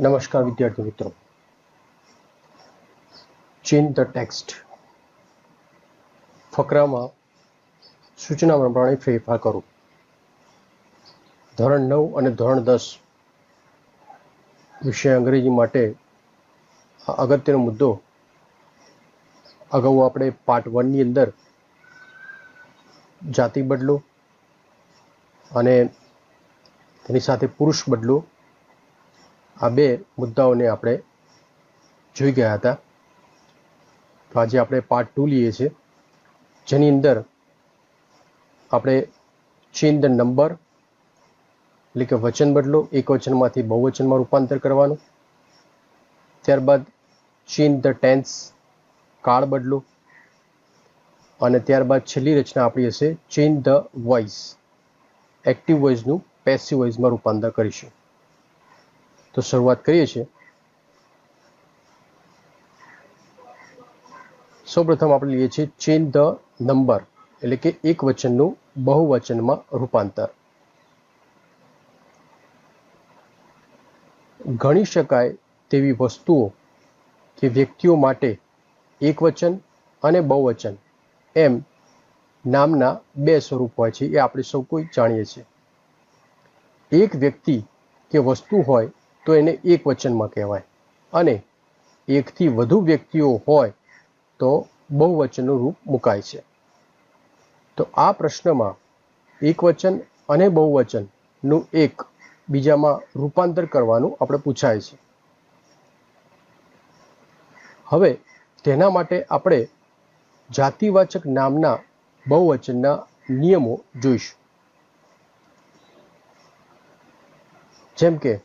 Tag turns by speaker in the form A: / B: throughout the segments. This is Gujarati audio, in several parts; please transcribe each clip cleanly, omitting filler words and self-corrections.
A: નમસ્કાર વિદ્યાર્થી મિત્રો. ચેન્જ ધ ટેક્સ્ટ ફકરામાં સૂચના પ્રમાણે ફેરફાર કરો. ધોરણ 9 અને ધોરણ 10 વિષય અંગ્રેજી માટે અગત્યનો મુદ્દો અગાઉ આપણે પાર્ટ 1 ની અંદર જાતિ બદલો અને તેની સાથે પુરુષ બદલો આ બે મુદ્દાઓને આપણે જોઈ ગયા હતા. તો આજે આપણે પાર્ટ 2 લઈએ છીએ, જેની અંદર આપણે ચેન્જ ધ નંબર એટલે કે વચન બદલો, એક વચનમાંથી બહુવચનમાં રૂપાંતર કરવાનું. ત્યારબાદ ચેન્જ ધ ટેન્સ, કાળ બદલો, અને ત્યારબાદ છેલ્લી રચના આપણી હશે ચેન્જ ધ વોઇસ, એક્ટિવ વોઇસનું પેસિવ વોઇસમાં રૂપાંતર કરીશું. તો શરૂઆત કરીએ છીએ. સૌપ્રથમ આપણે લઈએ છીએ ચેન્જ ધ નંબર એટલે કે એક વચનનું બહુવચનમાં રૂપાંતર. ગણી શકાય તેવી વસ્તુઓ કે વ્યક્તિઓ માટે એક વચન અને બહુવચન એમ નામના બે સ્વરૂપ હોય છે, એ આપણે સૌ કોઈ જાણીએ છીએ. એક વ્યક્તિ કે વસ્તુ હોય તો એને એક વચનમાં કહેવાય, અને એકથી વધુ વ્યક્તિઓ હોય તો બહુવચનનું રૂપ મુકાય છે. તો આ પ્રશ્નમાં એક વચન અને બહુવચનનું એક બીજામાં રૂપાંતર કરવાનું આપણે પૂછાય છે. હવે તેના માટે આપણે જાતિવાચક નામના બહુવચનના નિયમો જોઈશું. જેમ કે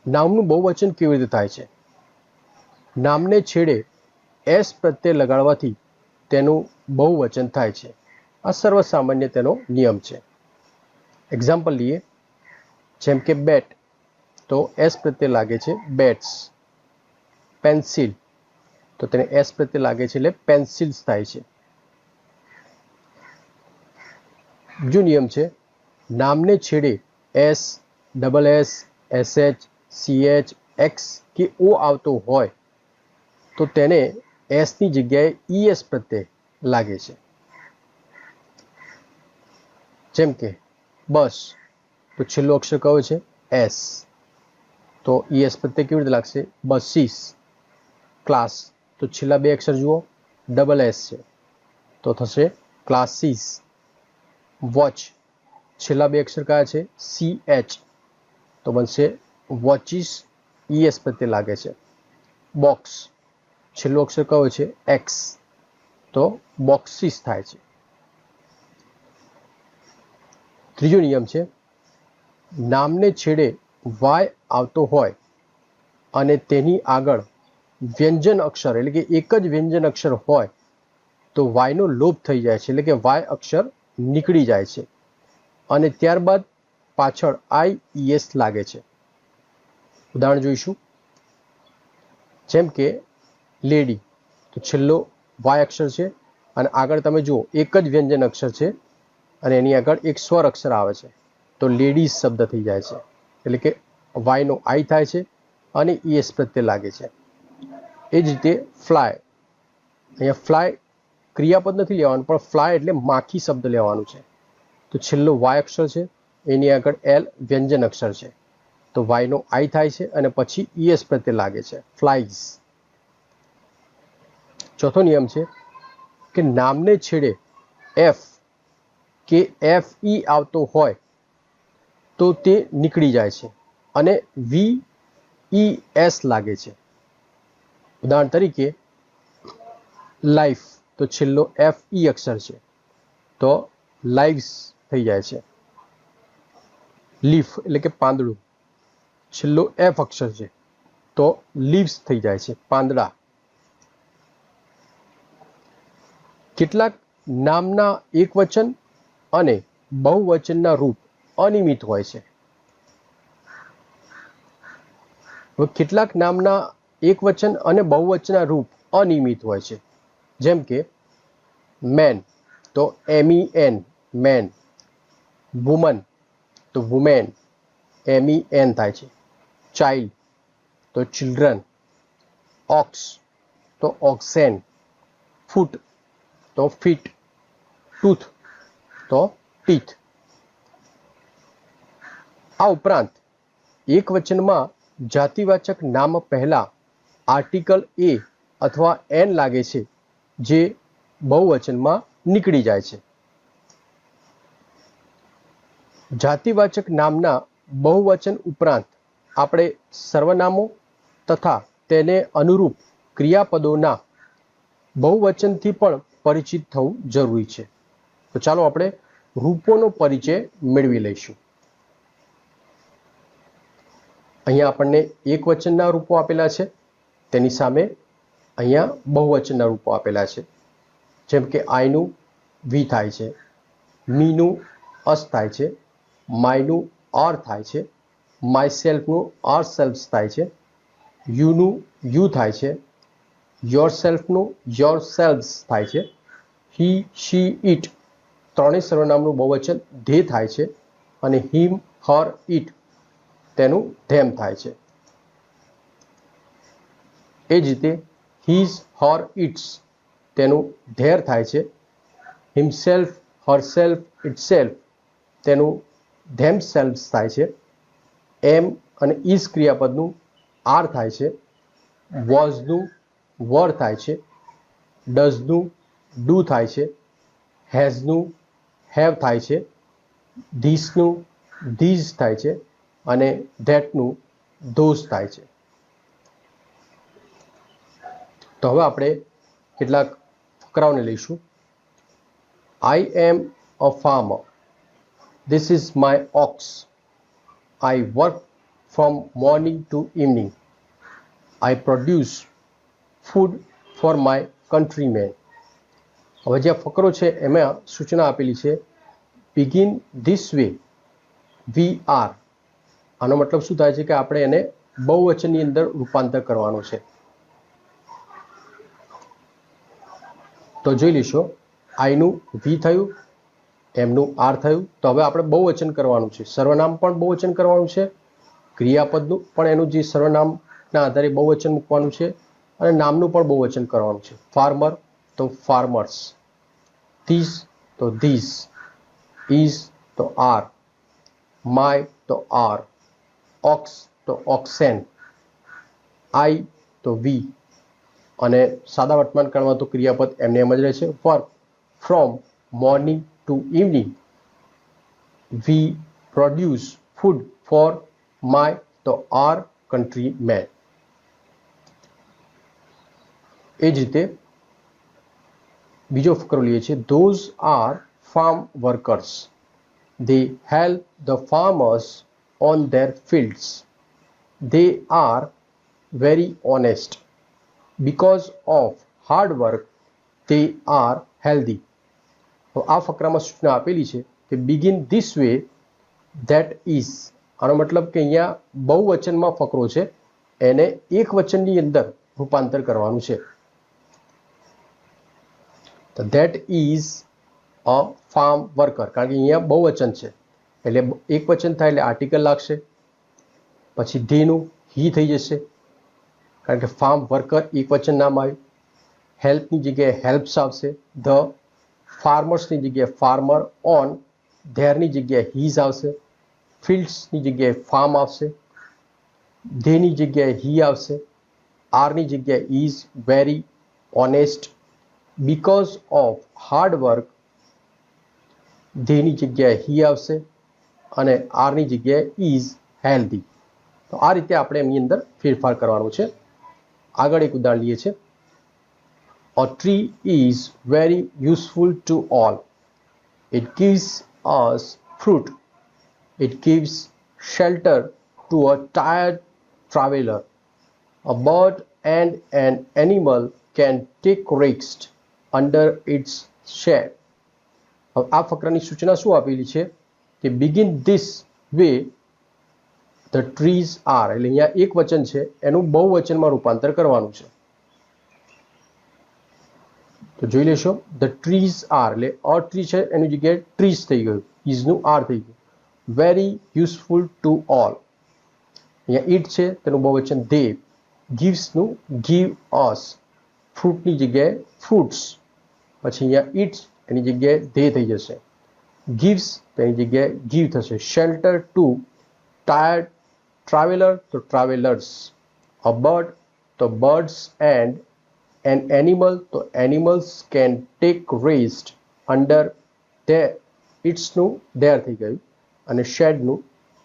A: નામનું બહુવચન કેવી રીતે થાય છે. નામને છેડે એસ પ્રત્યય લગાડવાથી તેનું બહુવચન થાય છે. આ સર્વસામાન્ય તેનો નિયમ છે. એક્ઝામ્પલ લઈએ. જેમ કે બેટ, તો એસ પ્રત્યય લાગે છે બેટ્સ. પેન્સિલ, તો તેને એસ પ્રત્યય લાગે છે એટલે પેન્સિલ્સ થાય છે. બીજો નિયમ છે, નામને છેડે S, double S, SH, CH, x કે ઓ આવતો હોય તો તેને એસની જગ્યાએ ઈએસ પ્રત્યય લાગે છે. જેમ કે બસ, તો છેલ્લો અક્ષર કયો છે એસ, તો ઈએસ પ્રત્યય કેવી રીતે લાગશે બસીસ. ક્લાસ, તો છેલ્લા બે અક્ષર જુઓ, ડબલ એસ છે તો થશે ક્લાસીસ. વોચ, છેલ્લા બે અક્ષર કયા છે સી એચ, તો બનશે વોચીસ, ઈએસ પ્રત્યય લાગે છે. બોક્સ, છેલ્લો અક્ષર કયો છે એક્સ, તો બોક્સીસ થાય છે. ત્રીજો નિયમ છે, નામને છેડે વાય આવતો હોય અને તેની આગળ વ્યંજન અક્ષર એટલે કે એક જ વ્યંજન અક્ષર હોય તો વાયનો લોપ થઈ જાય છે, એટલે કે વાય અક્ષર નીકળી જાય છે, અને ત્યારબાદ પાછળ આઈઈએસ લાગે છે. ઉદાહરણ જોઈશું. જેમ કે લેડી, તો છેલ્લો વાય અક્ષર છે અને આગળ તમે જુઓ એક જ વ્યંજન અક્ષર છે અને એની આગળ એક સ્વર અક્ષર આવે છે, તો લેડીઝ શબ્દ થઈ જાય છે, એટલે કે વાયનો આઈ થાય છે અને ઈએસ પ્રત્યય લાગે છે. એ જ રીતે ફ્લાય, અહીંયા ફ્લાય ક્રિયાપદ નથી લેવાનું, પણ ફ્લાય એટલે માખી શબ્દ લેવાનું છે. તો છેલ્લો વાય અક્ષર છે, એની આગળ એલ વ્યંજન અક્ષર છે, તો વાયનો આઈ થાય છે અને પછી ઈએસ પ્રત્યય લાગે છે, ફ્લાઇઝ. ચોથો નિયમ છે કે નામને છેડે એફ કે એફ ઈ આવતો હોય તો તે નીકળી જાય છે અને વી ઈ એસ લાગે છે. ઉદાહરણ તરીકે લાઈફ, તો છેલ્લો એફ ઈ અક્ષર છે તો લાઈવ્સ થઈ જાય છે. લીફ એટલે કે પાંદડું, છેલ્લો એફ અક્ષર છે તો લીવ્સ થઈ જાય છે, પાંદડા. કેટલાક નામના એકવચન અને બહુવચનના રૂપ અનિયમિત હોય છે. કેટલાક નામના એકવચન અને બહુવચનના રૂપ અનિયમિત હોય છે. જેમ કે મેન, તો MEN મેન. વુમન, તો વુમેન, MEN થાય છે. ચાઇલ્ડ, તો ચિલ્ડ્રન, ઓક્સ તો ઓક્સેન, ફૂટ તો ફીટ, ટૂથ તો ટીથ. આ ઉપરાંત એક વચનમાં જાતિવાચક નામ પહેલા આર્ટિકલ એ અથવા એન લાગે છે, જે બહુવચનમાં નીકળી જાય છે. જાતિવાચક નામના બહુવચન ઉપરાંત આપણે સર્વનામો તથા તેને અનુરૂપ ક્રિયાપદોના બહુવચનથી પણ પરિચિત થવું જરૂરી છે. તો ચાલો આપણે રૂપોનો પરિચય મેળવી લઈશું. અહીંયા આપણને એક વચનના રૂપો આપેલા છે, તેની સામે અહીંયા બહુવચનના રૂપો આપેલા છે. જેમ કે આઈનું વી થાય છે, મીનું અસ થાય છે, માયનું ઓર થાય છે, માય સેલ્ફનું ઓર સેલ્ફ થાય છે, યુનું યુ થાય છે, યોર સેલ્ફનું યોર સેલ્વ્સ થાય છે, હી શી ઇટ ત્રણેય સર્વનામનું બહુવચન ધે થાય છે, અને હિમ હર ઇટ તેનું ધેમ થાય છે. એ જ રીતે હીઝ હર ઇટ્સ તેનું ધેર થાય છે, હિમસેલ્ફ હરસેલ્ફ ઇટસેલ્ફ તેનું ધેમ સેલ્ફ થાય છે, એમ અને ઇઝ ક્રિયાપદનું આર થાય છે, વોઝનું વર થાય છે, ડઝનું ડુ થાય છે, હેઝનું હેવ થાય છે, ધીસનું ધીઝ થાય છે, અને ધેટનું ધોઝ થાય છે. તો હવે આપણે કેટલાક ફકરાઓને લઈશું. I am a farmer, this is my ox, I work from morning to evening, I produce food for my countrymen. હવે જે ફકરો છે એમાં સૂચના આપેલી છે begin this way we are. આનો મતલબ શું થાય છે કે આપણે એને બહુવચનની અંદર રૂપાંતર કરવાનું છે. તો જોઈ લઈશું. આઈનું વી થયું, એમનું આર થયું. તો હવે આપણે બહુવચન કરવાનું છે. સર્વનામ પણ બહુવચન કરવાનું છે, ક્રિયાપદનું પણ એનું જે સર્વનામના આધારે બહુવચન મૂકવાનું છે, અને નામનું પણ બહુવચન કરવાનું છે. ફાર્મર તો ફાર્મર્સ, ધીસ તો ધીસ, ઇઝ તો આર, માય તો આર, ઓક્સ તો ઓક્સેન, આઈ તો વી, અને સાદા વર્તમાન કાળમાં તો ક્રિયાપદ એમને એમ જ રહે છે. Work from morning to evening, we produce food for my તો આર કન્ટ્રી મેન. એ જ રીતે બીજો ફકરો લઈએ છીએ. Those are farm workers, they help the farmers on their fields, they are very honest, because of hard work they are healthy. તો આ ફકરામાં સૂચના આપેલી છે કે begin this way that is. આનો મતલબ કે અહીંયા બહુવચનમાં ફકરો છે, એને એક વચનની અંદર રૂપાંતર કરવાનું છે. તો that is a farm worker, કારણ કે અહીંયા બહુવચન છે એટલે એક વચન થાય એટલે આર્ટિકલ લાગશે, પછી ધેનું હી થઈ જશે, કારણ કે ફાર્મ વર્કર એક વચન નામ આવ્યું. હેલ્પની જગ્યાએ હેલ્પ્સ આવશે, ધ ફાર્મર્સની જગ્યાએ ફાર્મર, ઓન ધેરની જગ્યાએ હીઝ આવશે, ફિલ્ડ્સની જગ્યાએ ફાર્મ આવશે, ધેની જગ્યાએ હી આવશે, આરની જગ્યાએ is, very, honest, because of hard work ધેની જગ્યાએ હી આવશે, અને આરની જગ્યાએ ઇઝ હેલ્ધી. તો આ રીતે આપણે એની અંદર ફેરફાર કરવાનો છે. આગળ એક ઉદાહરણ લઈએ છીએ. A tree is very useful to all. It gives us fruit. It gives shelter to a tired traveler. A bird and an animal can take rest under its shade. હવે આ ફકરાની સૂચના શું આપેલી છે કે begin this way the trees are, એટલે અહીંયા એક વચન છે એનું બહુવચનમાં રૂપાંતર કરવાનું છે. તો જોઈ લેશો. ધ ટ્રીઝ આર એટલે અ ટ્રી છે એની જગ્યાએ ટ્રીઝ થઈ ગયું, ઇઝનું આર થઈ ગયું. વેરી યુઝફુલ ટુ ઓલ, અહીંયા ઇટ છે તેનું બહુવચન ધે, ગિવ્સનું ગીવ અસ, ફ્રૂટની જગ્યાએ ફ્રૂટ્સ, પછી અહીંયા ઇટ્સ એની જગ્યાએ ધે થઈ જશે, ગિવ્સ તો એની જગ્યાએ ગીવ થશે, શેલ્ટર ટુ ટાયર્ડ ટ્રાવેલર તો ટ્રાવેલર્સ, અ બર્ડ તો બર્ડ્સ, એન્ડ એન એનિમલ તો animals can take rest under they, ઇટ્સનું ધેર થઈ ગયું અને શેડનું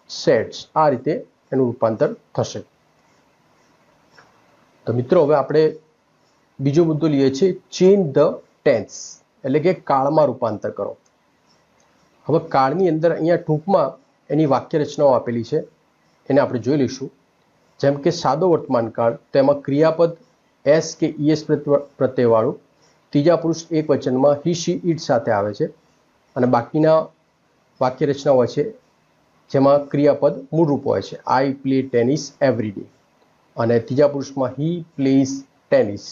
A: શેડ્સ, આ રીતે એનું રૂપાંતર થશે. તો મિત્રો હવે આપણે બીજો મુદ્દો લઈએ છીએ, ચેન્જ ધ ટેન્સ, એટલે કે કાળમાં રૂપાંતર કરો. હવે કાળની અંદર અહીંયા ટૂંકમાં એની વાક્ય રચનાઓ આપેલી છે, એને આપણે જોઈ લઈશું. જેમ કે સાદો વર્તમાન કાળ, તેમાં ક્રિયાપદ એસ કે ઈએસ પ્રત્યયવાળું ત્રીજા પુરુષ એક વચનમાં હી શી ઇટ સાથે આવે છે, અને બાકીના વાક્ય રચના હોય છે જેમાં ક્રિયાપદ મૂળરૂપ હોય છે, I play tennis every day, અને ત્રીજા પુરુષમાં હી પ્લેઝ ટેનિસ.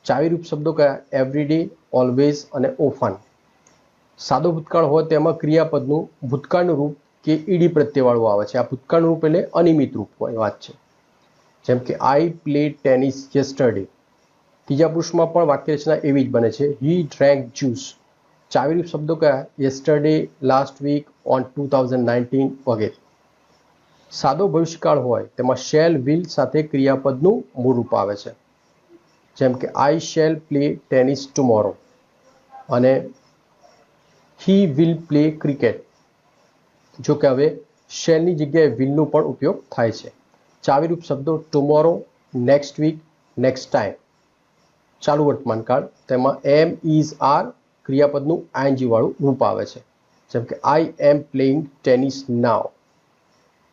A: ચાવીરૂપ શબ્દો કયા? એવરી ડે, ઓલવેઝ અને ઓફન. સાદો ભૂતકાળ હોય તેમાં ક્રિયાપદનું ભૂતકાળનું રૂપ કે ઈડી પ્રત્યયવાળું આવે છે. આ ભૂતકાળનું રૂપ એટલે અનિયમિત રૂપ હોય વાત છે. જેમ કે આઈ પ્લે ટેનિસ યસ્ટરડે. ત્રીજા પુરુષમાં પણ વાક્ય રચના એવી જ બને છે, હી ડ્રેન્ક જ્યુસ. ચાવીરૂપ શબ્દો કયા? યસ્ટરડે, લાસ્ટ વીક, ઓન 2019 વગેરે. સાદો ભવિષ્યકાળ હોય તેમાં શેલ વિલ સાથે ક્રિયાપદનું મૂળ રૂપ આવે છે. જેમ કે આઈ શેલ પ્લે ટેનિસ ટુમોરો, અને હી વિલ પ્લે ક્રિકેટ. જો કે હવે શેલની જગ્યાએ વિલનો પણ ઉપયોગ થાય છે. ચાવીરૂપ શબ્દો tomorrow, next week, next time. ચાલુ વર્તમાનકાળ, તેમાં એમ, ઇઝ, આર ક્રિયાપદનું આઈએનજી વાળું રૂપ આવે છે. જેમ કે આઈ એમ પ્લેઇંગ ટેનિસ નાવ.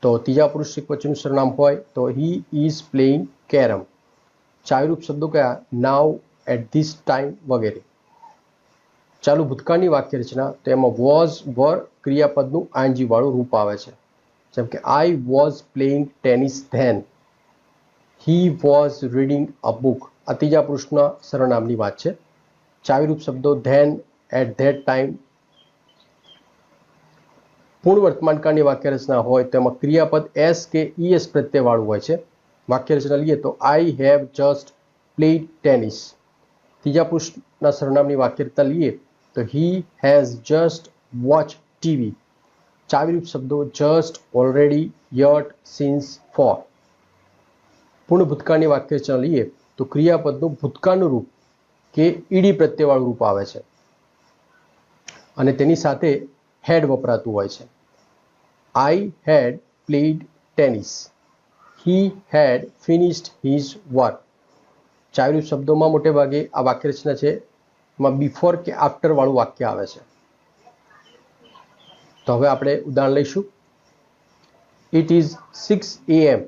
A: તો ત્રીજા પુરુષ એકવચનનું સર્વનામ હોય તો હી ઇઝ પ્લેઇંગ કેરમ. ચાવીરૂપ શબ્દો કયા? નાવ, એટ ધીસ ટાઈમ વગેરે. ચાલુ ભૂતકાળની વાક્ય રચના, તો એમાં વોઝ, વર ક્રિયાપદનું આઈએનજી વાળું રૂપ આવે છે. જેમ કે I was playing tennis then, he was reading a book. આ ત્રીજા પુરુષના સર્વનામની વાત છે. ચાવીરૂપ શબ્દો ધેન, એટ ધેટ ટાઈમ. પૂર્ણ વર્તમાનકાળની વાક્ય રચના હોય તેમાં ક્રિયાપદ એસ કે ઈએસ પ્રત્યયવાળું હોય છે. વાક્ય રચના લઈએ તો I have just played tennis. ત્રીજા પુરુષના સર્વનામની વાક્ય રચના લઈએ તો he has just watch TV. ચાવીરૂપ શબ્દો just, already, yet, since, for. પૂર્ણ ભૂતકાળની વાક્ય રચના લઈએ તો ક્રિયાપદનું ભૂતકાળનું રૂપ કે ઈડી પ્રત્યયવાળું રૂપ આવે છે, અને તેની સાથે હેડ વપરાતું હોય છે. આઈ હેડ પ્લેડ ટેનિસ, હી હેડ ફિનિશ્ડ હિઝ વર્ક. ચાવીરૂપ શબ્દોમાં મોટે ભાગે આ વાક્ય રચના છે એમાં બિફોર કે આફ્ટર વાળું વાક્ય આવે છે. તો હવે આપણે ઉદાહરણ લઈશું. It is 6 AM.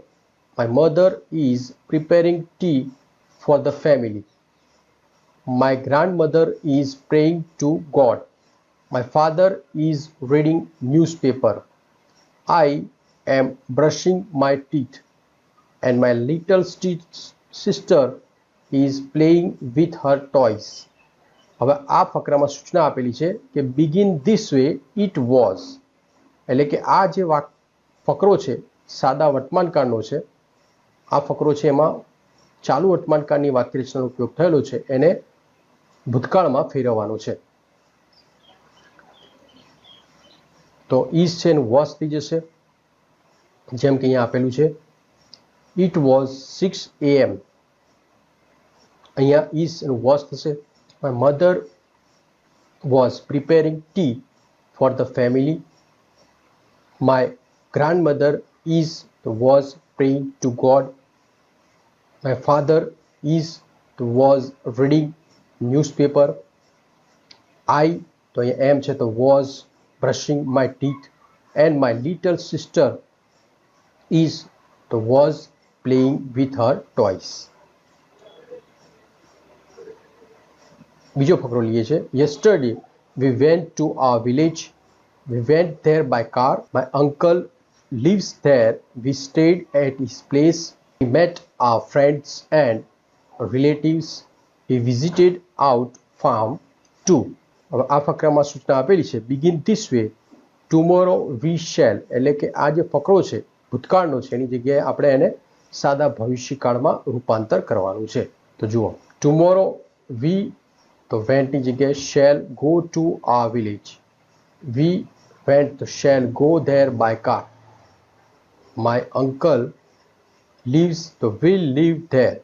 A: My mother is preparing tea for the family. My grandmother is praying to God. My father is reading newspaper. I am brushing my teeth, and my little sister is playing with her toys. હવે આ ફકરામાં સૂચના આપેલી છે કે begin this way it was, એટલે કે આ જે ફકરો છે સાદા વર્તમાનકાળનો છે. આ ફકરો છે એમાં ચાલુ વર્તમાનકાળની વાક્ય રચનાનો ઉપયોગ થયેલો છે, એને ભૂતકાળમાં ફેરવવાનો છે. તો ઇઝ છે એનું વોઝ થઈ જશે. જેમ કે અહીંયા આપેલું છે ઇટ વોઝ 6 AM. અહીંયા ઇઝ એનું વોઝ થશે. My mother was preparing T for the family. My grandmother is was praying to God. My father was reading newspaper. I તો અહીંયા એમ છે તો was brushing my teeth, and my little sister was playing with her toys. બીજો ફકરો લઈએ છે. Yesterday we went to our village. We went there by car. My uncle lives there. We stayed at his place. We met our friends and relatives. We visited out farm too. હવે આ ફકરામાં સૂચના આપેલી છે begin this way, tomorrow we shall, એટલે કે આ જે ફકરો છે ભૂતકાળનો છે એની જગ્યાએ આપણે એને સાદા ભવિષ્યકાળમાં રૂપાંતર કરવાનું છે. તો જુઓ, ટુમોરો વી તો વેન્ટની જગ્યાએ shall go to a village. We went તો shall go there by car. My uncle lives તો will live there.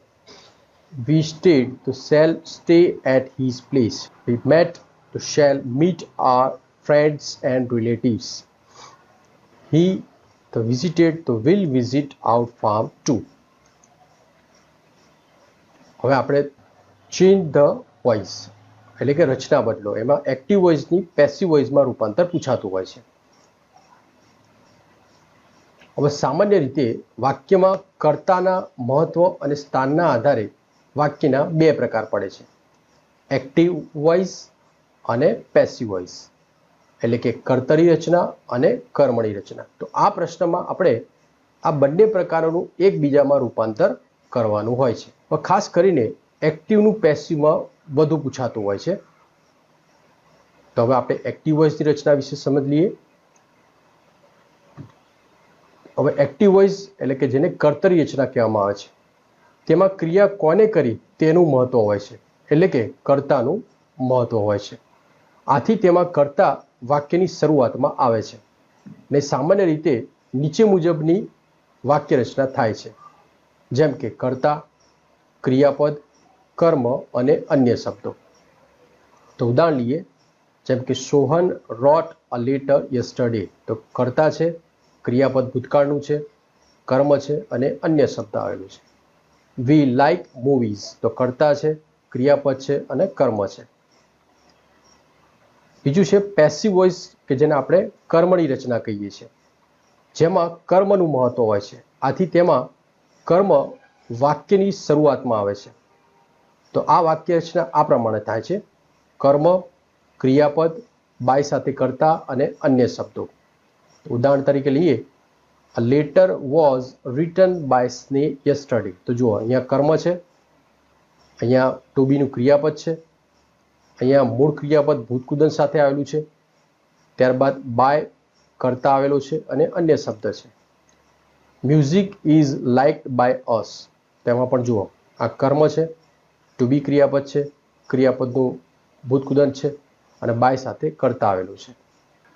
A: We stayed to shall stay at his place. We met to shall meet our friends and relatives. He to visited to will visit our farm too. હવે આપણે ચેન્જ ધ વોઇસ એટલે કે રચના બદલો, એમાં એક્ટિવ વોઇસની પેસિવ વોઇસમાં રૂપાંતર પૂછાતું હોય છે. હવે સામાન્ય રીતે વાક્યમાં કર્તાના મહત્વ અને સ્થાનના આધારે વાક્યના બે પ્રકાર પડે છે, એક્ટિવ વોઇસ અને પેસિવ વોઇસ, એટલે કે કર્તરી રચના અને કર્મણી રચના. તો આ પ્રશ્નમાં આપણે આ બંને પ્રકારોનું એકબીજામાં રૂપાંતર કરવાનું હોય છે. ખાસ કરીને એક્ટિવનું પેસિવમાં વધુ પૂછાતું હોય છે. તો હવે આપણે એક્ટિવ વોઇસની રચના વિશે સમજ લઈએ. હવે એક્ટિવ વોઇસ એટલે કે જેને કર્તરી રચના કહેવામાં આવે છે, તેમાં ક્રિયા કોને કરી તેનું મહત્વ હોય છે, એટલે કે કર્તાનું મહત્વ હોય છે. આથી તેમાં કર્તા વાક્યની શરૂઆતમાં આવે છે ને સામાન્ય રીતે નીચે મુજબની વાક્ય રચના થાય છે, જેમ કે કર્તા, ક્રિયાપદ, કર્મ અને અન્ય શબ્દો. તો ઉદાહરણ લઈએ, જેમ કે સોહન રોટ અ લેટર યસ્ટરડે. તો કર્તા છે, ક્રિયાપદ ભૂતકાળનું છે, કર્મ છે અને અન્ય શબ્દ આવેલું છે. વી લાઇક મૂવીઝ. તો કર્તા છે, ક્રિયાપદ છે અને કર્મ છે. બીજું છે પેસિવ વોઇસ કે જેને આપણે કર્મણી રચના કહીએ છીએ, જેમાં કર્મનું મહત્વ હોય છે. આથી તેમાં કર્મ વાક્યની શરૂઆતમાં આવે છે. તો આ વાક્ય રચના આ પ્રમાણે થાય છે, કર્મ, ક્રિયાપદ, બાય સાથે કર્તા અને અન્ય શબ્દો. ઉદાહરણ તરીકે લઈએ, a letter was written by Sneh yesterday. તો જુઓ, અહીંયા કર્મ છે, અહીંયા ટુ બીનું ક્રિયાપદ છે, અહીંયા મૂળ ક્રિયાપદ ભૂતકૃદંત સાથે આવેલું છે, ત્યારબાદ બાય કર્તા આવેલો છે અને અન્ય શબ્દ છે. Music is liked by us. તેમાં પણ જુઓ, આ કર્મ છે, ટુ બી ક્રિયાપદ છે, ક્રિયાપદનું ભૂતકૃદંત છે અને બાય સાથે કર્તા આવેલું છે.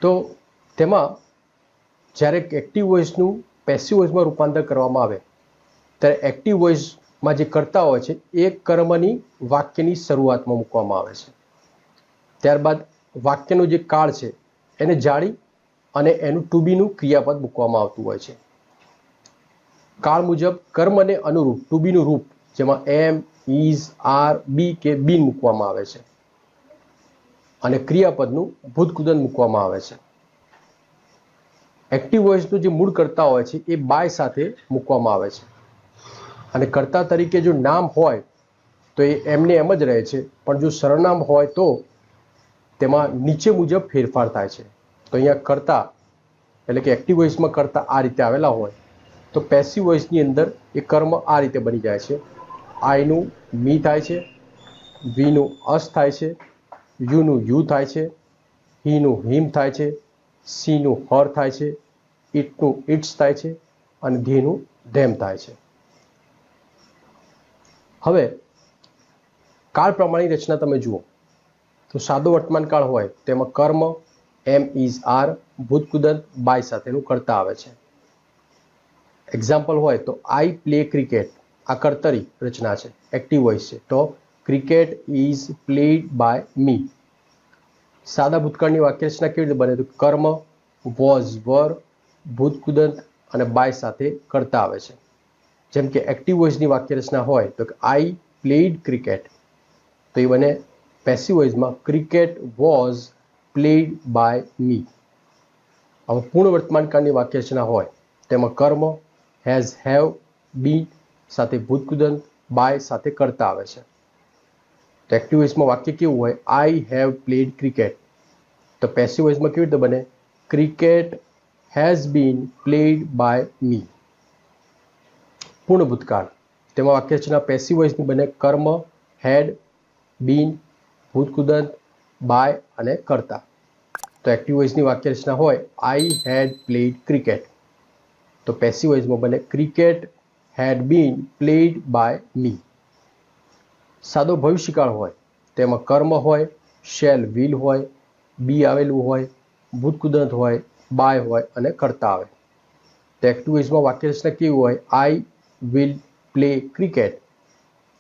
A: તો તેમાં જ્યારે એક્ટિવ વોઇસનું પેસિવ વોઇસમાં રૂપાંતર કરવામાં આવે ત્યારે એક્ટિવ વોઇસમાં જે કર્તા હોય છે એ કર્મની વાક્યની શરૂઆતમાં મૂકવામાં આવે છે. ત્યારબાદ વાક્યનો જે કાળ છે એને જાળી અને એનું ટુ બીનું ક્રિયાપદ મૂકવામાં આવતું હોય છે. કાળ મુજબ કર્મને અનુરૂપ ટુ બીનું રૂપ, જેમાં એમ, ઇઝ, આર, બી કે બીન મૂકવામાં આવે છે અને ક્રિયાપદનું ભૂતકૃદંત મૂકવામાં આવે છે. એક્ટિવ વોઇસનું જે મૂળ કર્તા હોય છે એ બાય સાથે મૂકવામાં આવે છે અને કર્તા તરીકે જો નામ હોય તો એ એમને એમ જ રહે છે, પણ જો સરનામ હોય તો તેમાં નીચે મુજબ ફેરફાર થાય છે. તો અહીંયા કર્તા એટલે કે એક્ટિવ વોઇસમાં કર્તા આ રીતે આવેલા હોય, તો પેસિવ વોઇસની અંદર એ કર્મ આ રીતે બની જાય છે. આઈનું મી થાય છે, વીનું અસ થાય છે, યુનું યુ થાય છે, હીનું હિમ થાય છે, સીનું હર થાય છે, ઇટનું ઇટ્સ થાય છે અને ધીનું ધેમ થાય છે. હવે કાળ પ્રમાણેની રચના તમે જુઓ તો સાદો વર્તમાન કાળ હોય તેમાં કર્મ, એમ, ઇઝ, આર, ભૂતકૃદંત, બાય સાથેનું કર્તા આવે છે. એક્ઝામ્પલ હોય તો આઈ પ્લે ક્રિકેટ. આ કર્તરી રચના છે, એક્ટિવ વોઇસ છે. તો cricket is played by me. સાદા ભૂતકાળની વાક્ય રચના કેવી રીતે બને? તો કર્મ, વોઝ, વર, ભૂતકૃદંત અને બાય સાથે કર્તા આવે છે. જેમ કે એક્ટિવ વોઇસની વાક્ય રચના હોય તો આઈ પ્લેડ ક્રિકેટ, તો એ બને પેસિવ વોઇસમાં cricket was played by me. હવે પૂર્ણ વર્તમાન કાળની વાક્ય રચના હોય તેમાં કર્મ, હેઝ, હેવ, બીન સાથે ભૂતકૃદંત, બાય સાથે કર્તા આવે છે. તો એક્ટિવ વોઇસમાં વાક્ય કેવું હોય? I have played cricket. તો પેસિવ વોઇસમાં કેવી રીતે બને? Cricket has been played by me. પૂર્ણ ભૂતકાળ તેમાં વાક્ય રચના પેસિવ વોઇસની બને કર્મ, હેડ, બીન, ભૂતકૃદંત, બાય અને કર્તા. તો એક્ટિવ વોઇસની વાક્ય રચના હોય આઈ હેડ પ્લેડ ક્રિકેટ, તો પેસિવ વોઇસમાં બને cricket had been played by me. સાદો ભવિષ્યકાળ હોય તેમાં કર્મ હોય, શેલ વિલ હોય, બી આવેલું હોય, ભૂતકૃદંત હોય, બાય હોય અને કર્તા આવે. તો એક્ટિવ વોઇસમાં વાક્ય રચના કેવી હોય? I will play cricket.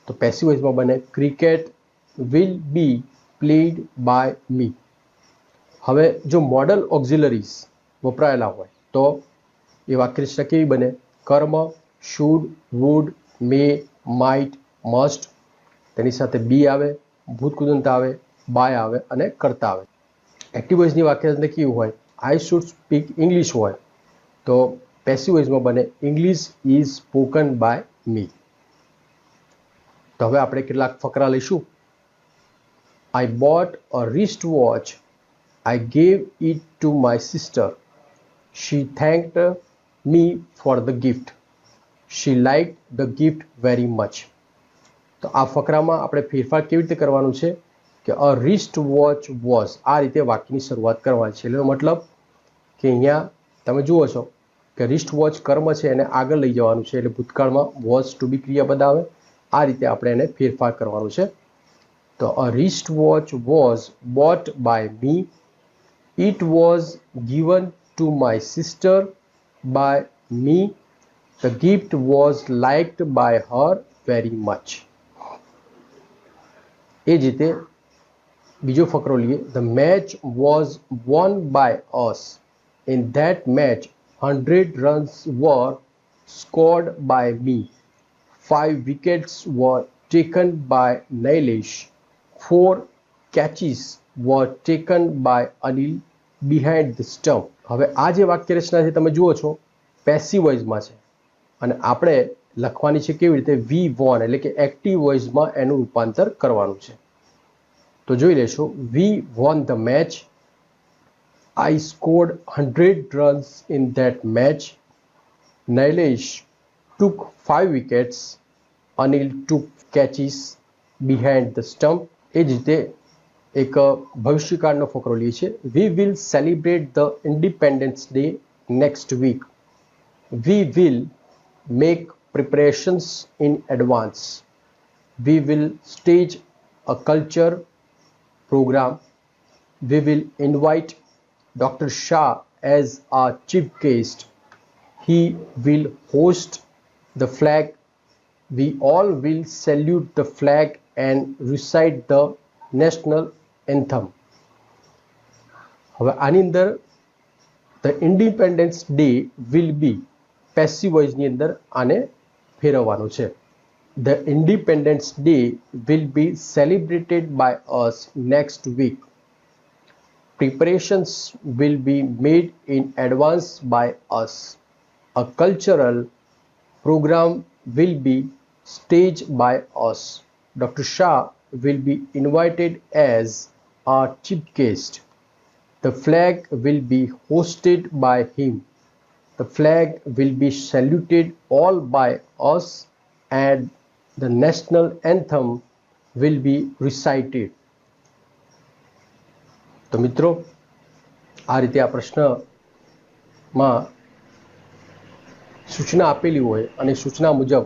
A: તો પેસિવ વોઇસમાં બને cricket will be played by me. હવે જો મોડલ ઓક્ઝિલરીઝ વપરાયેલા હોય તો એ વાક્ય રચના કેવી બને? કર્મ should, would, may, might, must, તેની સાથે બી આવે, ભૂતકૃદંત આવે, બાય આવે અને કર્તા આવે. એક્ટિવ વોઇસની વાક્ય રચના કેવી હોય? આઈ શુડ સ્પીક ઇંગ્લિશ હોય તો પેસિવ વોઇસમાં બને English is spoken by me. તો હવે આપણે કેટલાક ફકરા લઈશું. I bought a wrist watch. I gave it to my sister. She thanked me for the gift. She liked the gift very much. તો આ ફકરામાં આપણે ફેરફાર કેવી રીતે કરવાનું છે કે અ રિસ્ટ વોચ વોઝ, આ રીતે વાક્યની શરૂઆત કરવાની છે. એટલે મતલબ કે અહીંયા તમે જુઓ છો કે રિસ્ટ વોચ કર્મ છે એને આગળ લઈ જવાનું છે, એટલે ભૂતકાળમાં વોઝ ટુ બી ક્રિયાપદ આવે. આ રીતે આપણે એને ફેરફાર કરવાનું છે. તો a wrist watch was bought by me. It was given to my sister by me. The gift was liked by her very much. એ જ રીતે બીજો ફકરો લઈએ. The match was won by us. In that match, 100 runs were scored by me. 5 wickets were taken by Nilesh. 4 catches were taken by Anil behind the stump. હવે આ જે વાક્ય રચના છે તમે જુઓ છો પેસિવ વોઇસમાં છે અને આપણે લખવાની છે કેવી રીતે? વી વોન, એટલે કે એક્ટિવ વોઇસમાં એનું રૂપાંતર કરવાનું છે. તો જોઈ લેશો. We won the match. I scored 100 runs in that match. Nailesh took 5 wickets. Anil took catches behind the stump. એ જ રીતે એક ભવિષ્યકાળનો ફકરો લઈએ છીએ. We will celebrate the Independence Day next week. We will make preparations in advance. We will stage a culture programme. We will invite Doctor Shah as a chief guest. He will host the flag. We all will salute the flag and recite the national anthem. હવે આની અંદર the Independence Day will be passive વોઇસની અંદર આને ફેરવવાનું છે. The Independence Day will be celebrated by us next week. Preparations will be made in advance by us. A cultural programme will be stage by us. Doctor Shah will be invited as a chief guest. The flag will be hosted by him. The flag will be saluted all by us and the national anthem will be recited. તો મિત્રો આ રીતે આ પ્રશ્નમાં સૂચના આપેલી હોય અને સૂચના મુજબ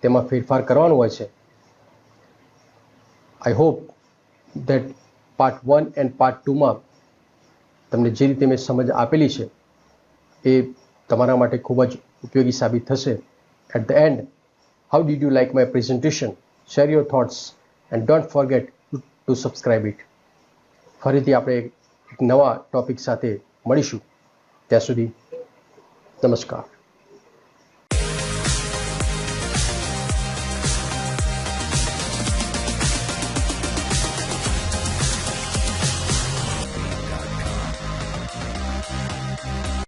A: તેમાં ફેરફાર કરવાનો હોય છે. I hope that part 1 and part 2માં તમને જે રીતે મેં સમજ આપેલી છે એ તમારા માટે ખૂબ જ ઉપયોગી સાબિત થશે. At the end, how did you like my presentation? Share your thoughts and don't forget to subscribe it. ફરીથી આપણે એક નવા ટોપિક સાથે મળીશું. ત્યાં સુધી નમસ્કાર.